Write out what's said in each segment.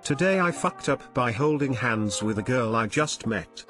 Today I fucked up by holding hands with a girl I just met.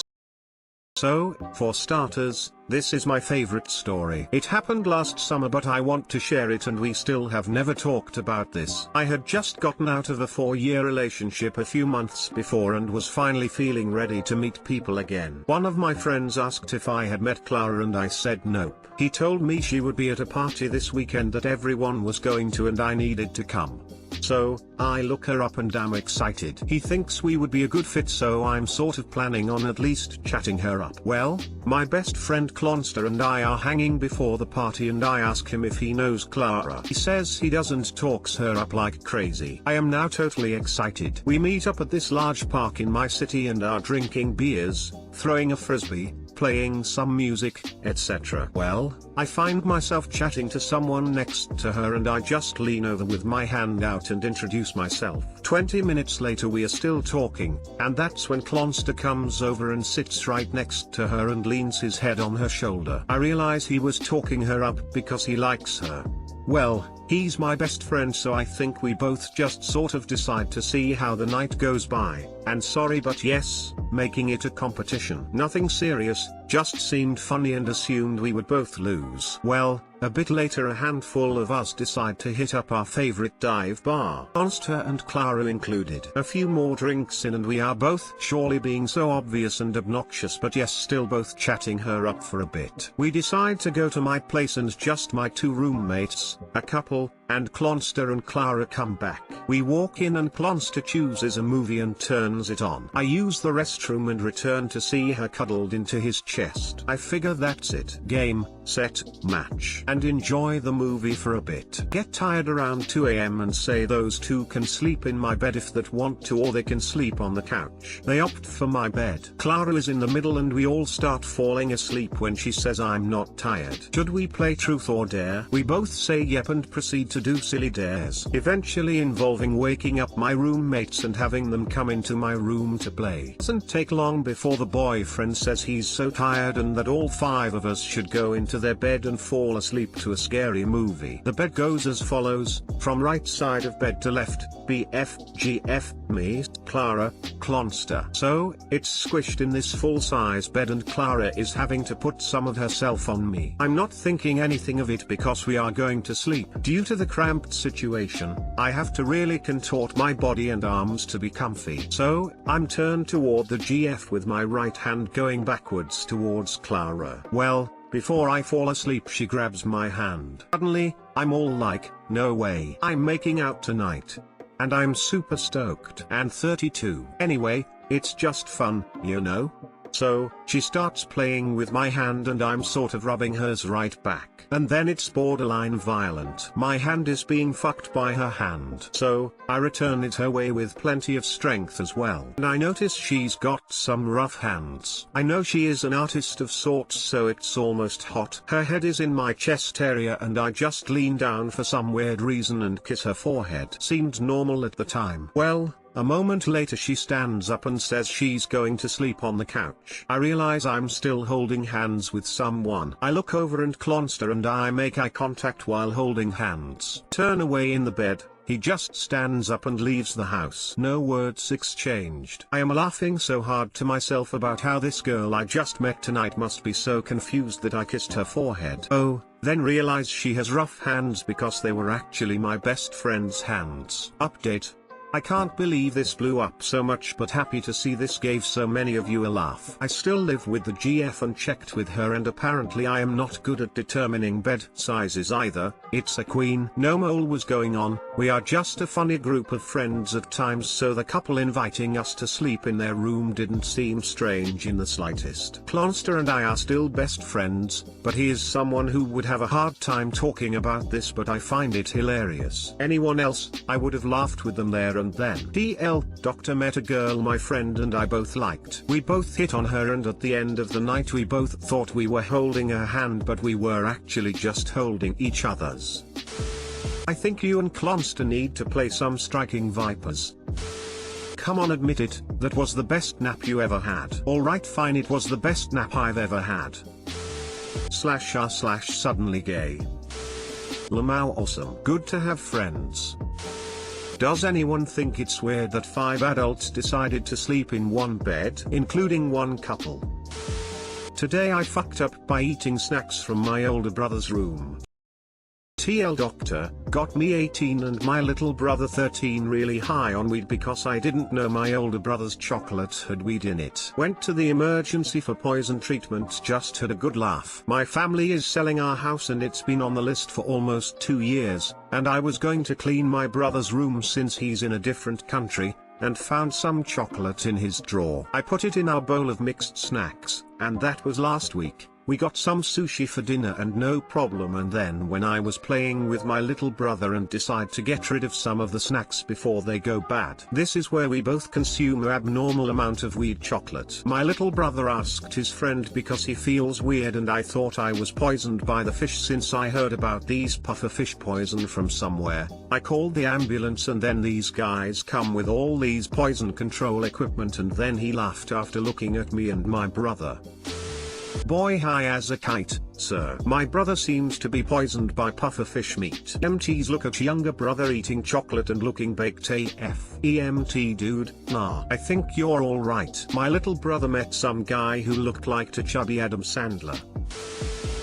So, for starters, this is my favorite story. It happened last summer, but I want to share it, and we still have never talked about this. I had just gotten out of a 4-year relationship a few months before and was finally feeling ready to meet people again. One of my friends asked if I had met Clara and I said nope. He told me she would be at a party this weekend that everyone was going to and I needed to come. So, I look her up and am excited. He thinks we would be a good fit, so I'm sort of planning on at least chatting her up. Well, my best friend Clonster and I are hanging before the party and I ask him if he knows Clara. He says he doesn't, talks her up like crazy. I am now totally excited. We meet up at this large park in my city and are drinking beers, throwing a frisbee, playing some music, etc. Well, I find myself chatting to someone next to her and I just lean over with my hand out and introduce myself. 20 minutes later we are still talking, and that's when Clonster comes over and sits right next to her and leans his head on her shoulder. I realize he was talking her up because he likes her. Well, he's my best friend, so I think we both just sort of decide to see how the night goes by, and sorry but yes, making it a competition. Nothing serious, just seemed funny and assumed we would both lose. Well, a bit later a handful of us decide to hit up our favorite dive bar. Clonster and Clara included. A few more drinks in and we are both surely being so obvious and obnoxious, but yes, still both chatting her up for a bit. We decide to go to my place and just my 2 roommates, a couple, and Clonster and Clara come back. We walk in and Clonster chooses a movie and turns it on. I use the restroom and return to see her cuddled into his chest. I figure that's it. Game, set, match. And enjoy the movie for a bit. Get tired around 2 AM and say those two can sleep in my bed if that want to, or they can sleep on the couch. They opt for my bed. Clara is in the middle and we all start falling asleep when she says I'm not tired. Should we play truth or dare? We both say yep and proceed to do silly dares, eventually involving waking up my roommates and having them come into my room to play. Doesn't take long before the boyfriend says he's so tired and that all 5 of us should go into their bed and fall asleep to a scary movie. The bed goes as follows, from right side of bed to left, BFGF, me, Clara, Clonster. So, it's squished in this full-size bed and Clara is having to put some of herself on me. I'm not thinking anything of it because we are going to sleep. Due to the cramped situation, I have to really contort my body and arms to be comfy. So, I'm turned toward the GF with my right hand going backwards towards Clara. Well, before I fall asleep she grabs my hand. Suddenly, I'm all like, no way, I'm making out tonight. And I'm super stoked. And 32. Anyway, it's just fun, you know? So, she starts playing with my hand and I'm sort of rubbing hers right back. And then it's borderline violent. My hand is being fucked by her hand. So, I return it her way with plenty of strength as well. And I notice she's got some rough hands. I know she is an artist of sorts, so it's almost hot. Her head is in my chest area and I just lean down for some weird reason and kiss her forehead. Seemed normal at the time. Well, a moment later she stands up and says she's going to sleep on the couch. I realize I'm still holding hands with someone. I look over and Clonster and I make eye contact while holding hands. Turn away in the bed, he just stands up and leaves the house. No words exchanged. I am laughing so hard to myself about how this girl I just met tonight must be so confused that I kissed her forehead. Oh, then realize she has rough hands because they were actually my best friend's hands. Update. I can't believe this blew up so much, but happy to see this gave so many of you a laugh. I still live with the GF and checked with her, and apparently I am not good at determining bed sizes either. It's a queen. No mole was going on. We are just a funny group of friends at times, so the couple inviting us to sleep in their room didn't seem strange in the slightest. Clonster and I are still best friends, but he is someone who would have a hard time talking about this, but I find it hilarious. Anyone else, I would have laughed with them there and then. DL, Doctor met a girl my friend and I both liked. We both hit on her and at the end of the night we both thought we were holding her hand, but we were actually just holding each other's. I think you and Clonster need to play some Striking Vipers. Come on, admit it, that was the best nap you ever had. Alright fine, it was the best nap I've ever had. /r/suddenly gay. Lamau awesome. Good to have friends. Does anyone think it's weird that 5 adults decided to sleep in one bed, including one couple? Today I fucked up by eating snacks from my older brother's room. TL doctor got me 18 and my little brother 13 really high on weed because I didn't know my older brother's chocolate had weed in it. Went to the emergency for poison treatment, just had a good laugh. My family is selling our house and it's been on the list for almost 2 years, and I was going to clean my brother's room since he's in a different country, and found some chocolate in his drawer. I put it in our bowl of mixed snacks, and that was last week. We got some sushi for dinner and no problem, and then when I was playing with my little brother and decide to get rid of some of the snacks before they go bad. This is where we both consume an abnormal amount of weed chocolate. My little brother asked his friend because he feels weird, and I thought I was poisoned by the fish since I heard about these puffer fish poison from somewhere. I called the ambulance and then these guys come with all these poison control equipment, and then he laughed after looking at me and my brother. Boy high as a kite, sir. My brother seems to be poisoned by puffer fish meat. EMTs look at younger brother eating chocolate and looking baked AF. EMT dude, nah. I think you're alright. My little brother met some guy who looked like to chubby Adam Sandler.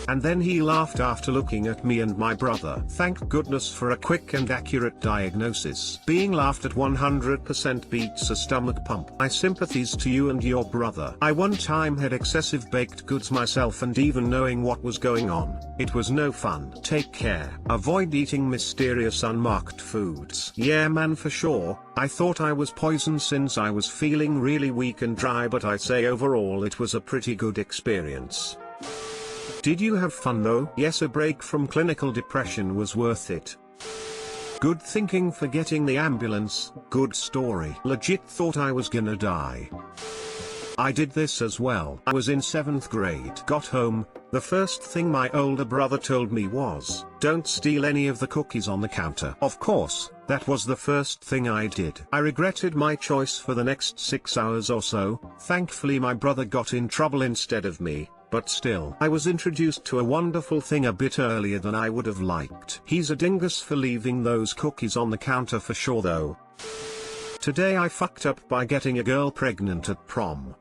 And then he laughed after looking at me and my brother. Thank goodness for a quick and accurate diagnosis. Being laughed at 100% beats a stomach pump. My sympathies to you and your brother. I one time had excessive baked goods myself, and even knowing what was going on, it was no fun. Take care. Avoid eating mysterious unmarked foods. Yeah man, for sure. I thought I was poisoned since I was feeling really weak and dry, but I say overall it was a pretty good experience. Did you have fun though? Yes, a break from clinical depression was worth it. Good thinking for getting the ambulance, good story. Legit thought I was gonna die. I did this as well. I was in 7th grade. Got home, the first thing my older brother told me was, don't steal any of the cookies on the counter. Of course, that was the first thing I did. I regretted my choice for the next 6 hours or so. Thankfully my brother got in trouble instead of me. But still, I was introduced to a wonderful thing a bit earlier than I would have liked. He's a dingus for leaving those cookies on the counter for sure though. Today I fucked up by getting a girl pregnant at prom.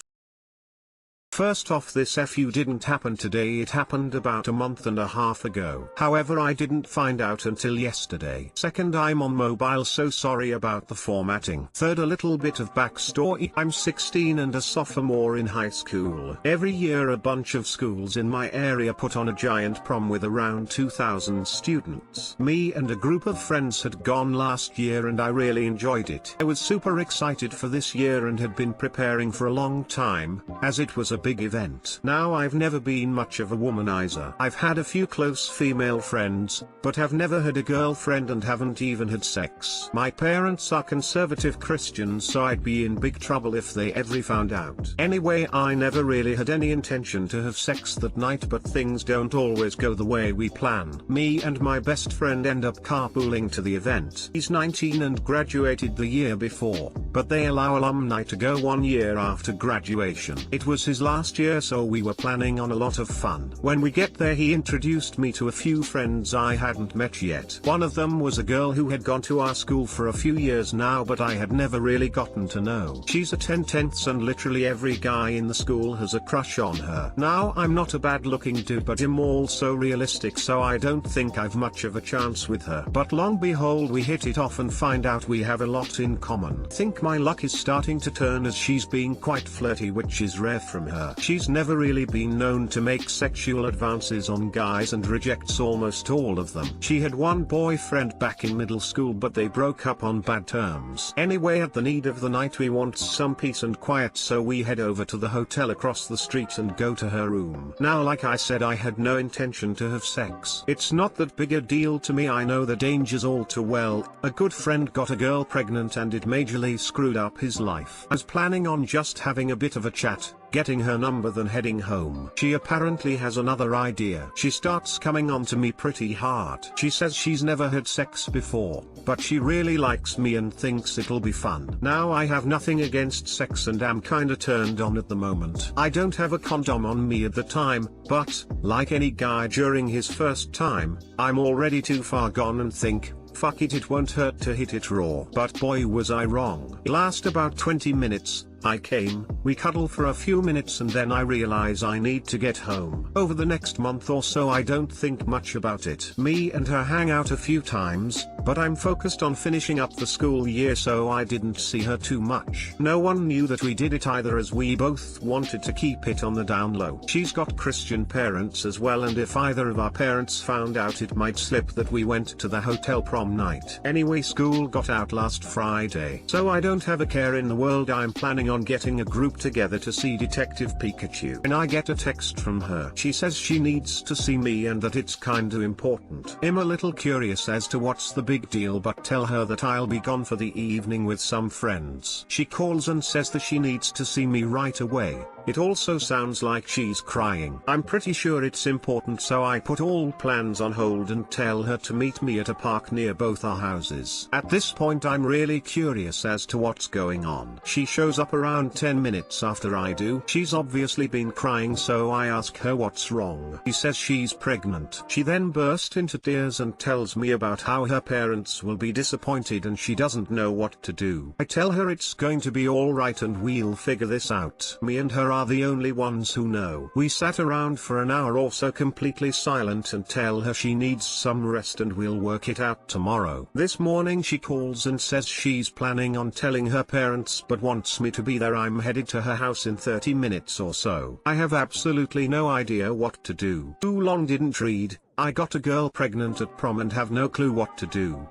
First off, this FU didn't happen today, it happened about a month and a half ago. However, I didn't find out until yesterday. Second, I'm on mobile, so sorry about the formatting. Third, a little bit of backstory. I'm 16 and a sophomore in high school. Every year a bunch of schools in my area put on a giant prom with around 2,000 students. Me and a group of friends had gone last year and I really enjoyed it. I was super excited for this year and had been preparing for a long time, as it was a big event. Now, I've never been much of a womanizer. I've had a few close female friends, but have never had a girlfriend and haven't even had sex. My parents are conservative Christians, so I'd be in big trouble if they ever found out. Anyway, I never really had any intention to have sex that night, but things don't always go the way we plan. Me and my best friend end up carpooling to the event. He's 19 and graduated the year before, but they allow alumni to go 1 year after graduation. It was his last year, so we were planning on a lot of fun. When we get there, he introduced me to a few friends I hadn't met yet. One of them was a girl who had gone to our school for a few years now, but I had never really gotten to know. She's a 10/10 and literally every guy in the school has a crush on her. Now, I'm not a bad looking dude, but I'm also realistic, so I don't think I've much of a chance with her. But long behold, we hit it off and find out we have a lot in common. Think my luck is starting to turn, as she's being quite flirty, which is rare from her. She's never really been known to make sexual advances on guys and rejects almost all of them. She had one boyfriend back in middle school, but they broke up on bad terms. Anyway, at the need of the night, we want some peace and quiet, so we head over to the hotel across the street and go to her room. Now, like I said, I had no intention to have sex. It's not that big a deal to me, I know the dangers all too well. A good friend got a girl pregnant and it majorly screwed up his life. I was planning on just having a bit of a chat, getting her number, then heading home. She apparently has another idea. She starts coming on to me pretty hard. She says she's never had sex before, but she really likes me and thinks it'll be fun. Now, I have nothing against sex and am kinda turned on at the moment. I don't have a condom on me at the time, but, like any guy during his first time, I'm already too far gone and think, fuck it won't hurt to hit it raw. But boy was I wrong. It lasted about 20 minutes. I came, we cuddle for a few minutes and then I realize I need to get home. Over the next month or so I don't think much about it. Me and her hang out a few times, but I'm focused on finishing up the school year so I didn't see her too much. No one knew that we did it either as we both wanted to keep it on the down low. She's got Christian parents as well and if either of our parents found out it might slip that we went to the hotel prom night. Anyway, school got out last Friday, so I don't have a care in the world. I'm planning on getting a group together to see Detective Pikachu. And I get a text from her. She says she needs to see me and that it's kinda important. I'm a little curious as to what's the big deal but tell her that I'll be gone for the evening with some friends. She calls and says that she needs to see me right away. It also sounds like she's crying. I'm pretty sure it's important so I put all plans on hold and tell her to meet me at a park near both our houses. At this point I'm really curious as to what's going on. She shows up around 10 minutes after I do. She's obviously been crying so I ask her what's wrong. She says she's pregnant. She then burst into tears and tells me about how her parents will be disappointed and she doesn't know what to do. I tell her it's going to be alright and we'll figure this out. Me and her are the only ones who know. We sat around for an hour or so completely silent and tell her she needs some rest and we'll work it out tomorrow. This morning she calls and says she's planning on telling her parents but wants me to be there. I'm headed to her house in 30 minutes or so. I have absolutely no idea what to do. Too long didn't read. I got a girl pregnant at prom and have no clue what to do.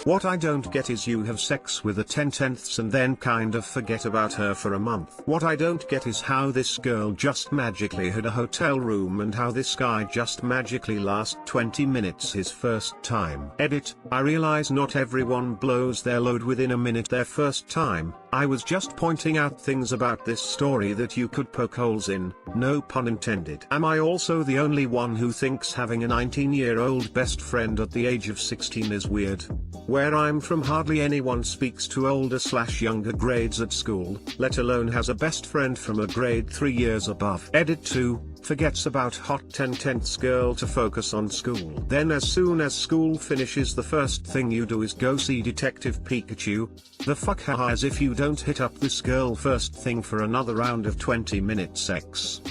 What I don't get is you have sex with a 10/10ths and then kind of forget about her for a month. What I don't get is how this girl just magically had a hotel room and how this guy just magically last 20 minutes his first time. Edit, I realize not everyone blows their load within a minute their first time. I was just pointing out things about this story that you could poke holes in, no pun intended. Am I also the only one who thinks having a 19-year-old best friend at the age of 16 is weird? Where I'm from hardly anyone speaks to older/younger grades at school, let alone has a best friend from a grade 3 years above. Edit 2, forgets about hot 10/10ths girl to focus on school. Then as soon as school finishes the first thing you do is go see Detective Pikachu. The fuck, haha, as if you don't hit up this girl first thing for another round of 20-minute sex.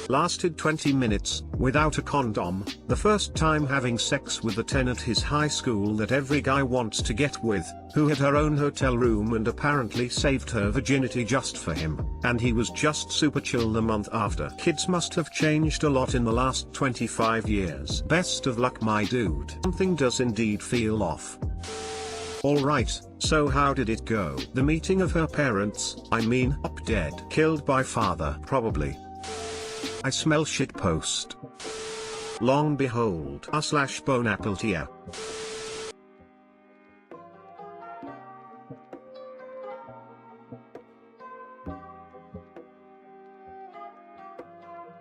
Lasted 20 minutes, without a condom, the first time having sex with the 10 at his high school that every guy wants to get with, who had her own hotel room and apparently saved her virginity just for him, and he was just super chill the month after. Kids must have changed a lot in the last 25 years. Best of luck, my dude. Something does indeed feel off. Alright, so how did it go? The meeting of her parents, I mean, up dead. Killed by father, probably. I smell shit post. Long behold, /bone apple tear.